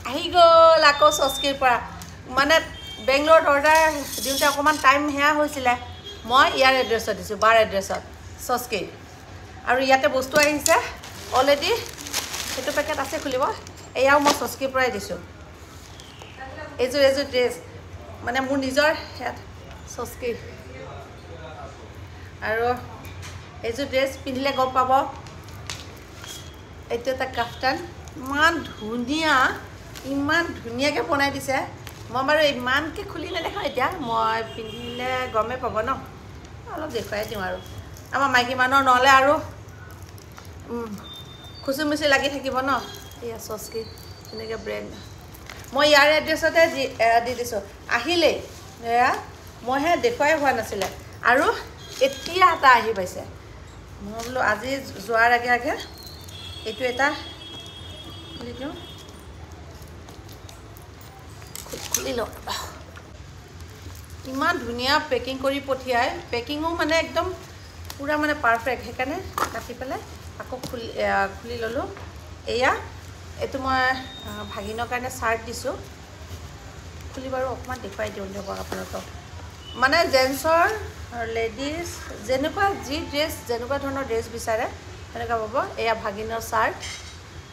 আহি গ'ল আকৌ চস্কিৰ পৰা মানে বেংগলোৰত অৰ্ডাৰ দিওঁতে অকণমান টাইম হেয়া হৈছিলে মই ইয়াৰ এড্ৰেছত দিছোঁ বাৰ এড্ৰেছত চস্কি আৰু ইয়াতে বস্তু আহিছে অলৰেডি সেইটো পেকেট আছে খুলিব এয়াও মই চস্কিৰ পৰাই দিছোঁ এইযোৰ ড্ৰেছ মানে মোৰ নিজৰ ইয়াত চস্কি আৰু এইযোৰ ড্ৰেছ পিন্ধিলে গম পাব এইটো এটা কাফতান ইমান ধুনীয়াকৈ বনাই দিছে মই বাৰু ইমানকৈ খুলি নেদেখাওঁ এতিয়া মই পিন্ধিলে গমেই পাব ন অলপ দেখুৱাই দিওঁ আৰু আমাৰ মাইকী মানুহৰ নহ'লে আৰু খুচুমুচি লাগি থাকিব ন এয়া চস্কি তেনেকৈ ব্ৰেণ্ড মই ইয়াৰ এড্ৰেছতে দি দিছোঁ আহিলেই এয়া মইহে দেখুৱাই হোৱা নাছিলে আৰু এতিয়া এটা আহি পাইছে মই বোলো আজি যোৱাৰ আগে আগে এইটো এটা খুলি দিওঁ খুলি লওঁ ইমান ধুনীয়া পেকিং কৰি পঠিয়াই পেকিঙো মানে একদম পুৰা মানে পাৰফেক্ট সেইকাৰণে কাটি পেলাই আকৌ খুলি ল'লোঁ এয়া এইটো মই ভাগিনৰ কাৰণে চাৰ্ট দিছোঁ খুলি বাৰু অকণমান দেখুৱাই দিওঁ দিয়ক আপোনালোকক মানে জেন্টছৰ লেডিজ যেনেকুৱা যি ড্ৰেছ যেনেকুৱা ধৰণৰ ড্ৰেছ বিচাৰে সেনেকুৱা পাব এয়া ভাগিনৰ চাৰ্ট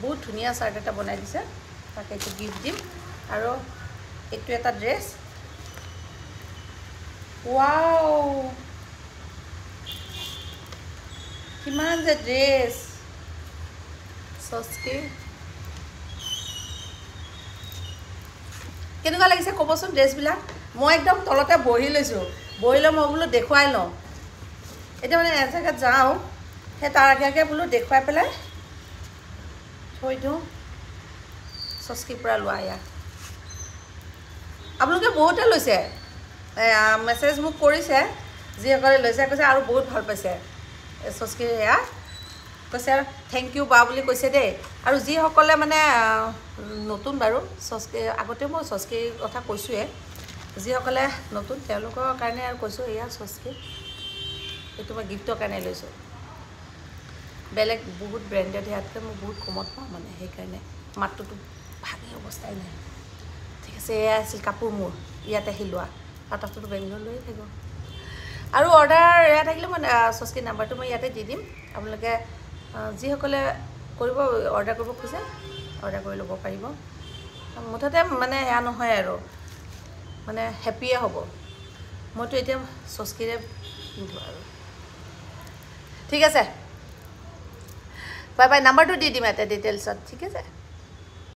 বহুত ধুনীয়া চাৰ্ট এটা বনাই দিছে তাকে এইটো গিফ্ট দিম আৰু এইটো এটা ড্ৰেছ ৱাও কিমান যে ড্ৰেছ চস্কি কেনেকুৱা লাগিছে ক'বচোন ড্ৰেছবিলাক মই একদম তলতে বহি লৈছোঁ বহি লৈ মই বোলো দেখুৱাই লওঁ এতিয়া মানে এজেগাত যাওঁ সেই তাৰ আগে আগে বোলো দেখুৱাই পেলাই থৈ দিওঁ চস্কিৰ পৰা লোৱা এয়া আপোনালোকে বহুতে লৈছে মেছেজ মোক কৰিছে যিসকলে লৈছে কৈছে আৰু বহুত ভাল পাইছে চস্কিৰ এয়া কৈছে থেংক ইউ বা বুলি কৈছে দেই আৰু যিসকলে মানে নতুন বাৰু চস্কি আগতে মই চস্কিৰ কথা কৈছোঁৱে যিসকলে নতুন তেওঁলোকৰ কাৰণে আৰু কৈছোঁ এয়া চস্কি এইটো মই গিফ্টৰ কাৰণে লৈছোঁ বেলেগ বহুত ব্ৰেণ্ডেড ইয়াতকৈ মই বহুত কমত পাওঁ মানে সেইকাৰণে মাত্ৰটো ভাগি অৱস্থাই নাই ঠিক আছে এয়া আছিল কাপোৰ মোৰ ইয়াত আহি লোৱা আৰু তাততো বেংগলোৰ লৈয়ে থাকিব আৰু অৰ্ডাৰ এয়া থাকিলে মই চস্কিৰ নাম্বাৰটো মই ইয়াতে দি দিম আপোনালোকে যিসকলে অৰ্ডাৰ কৰিব খোজে অৰ্ডাৰ কৰি ল'ব পাৰিব মুঠতে মানে এয়া নহয় আৰু মানে হেপিয়ে হ'ব মইতো এতিয়া চস্কিৰে পিন্ধোঁ আৰু ঠিক আছে বাই বাই নাম্বাৰটো দি দিম ইয়াতে ডিটেইলছত ঠিক আছে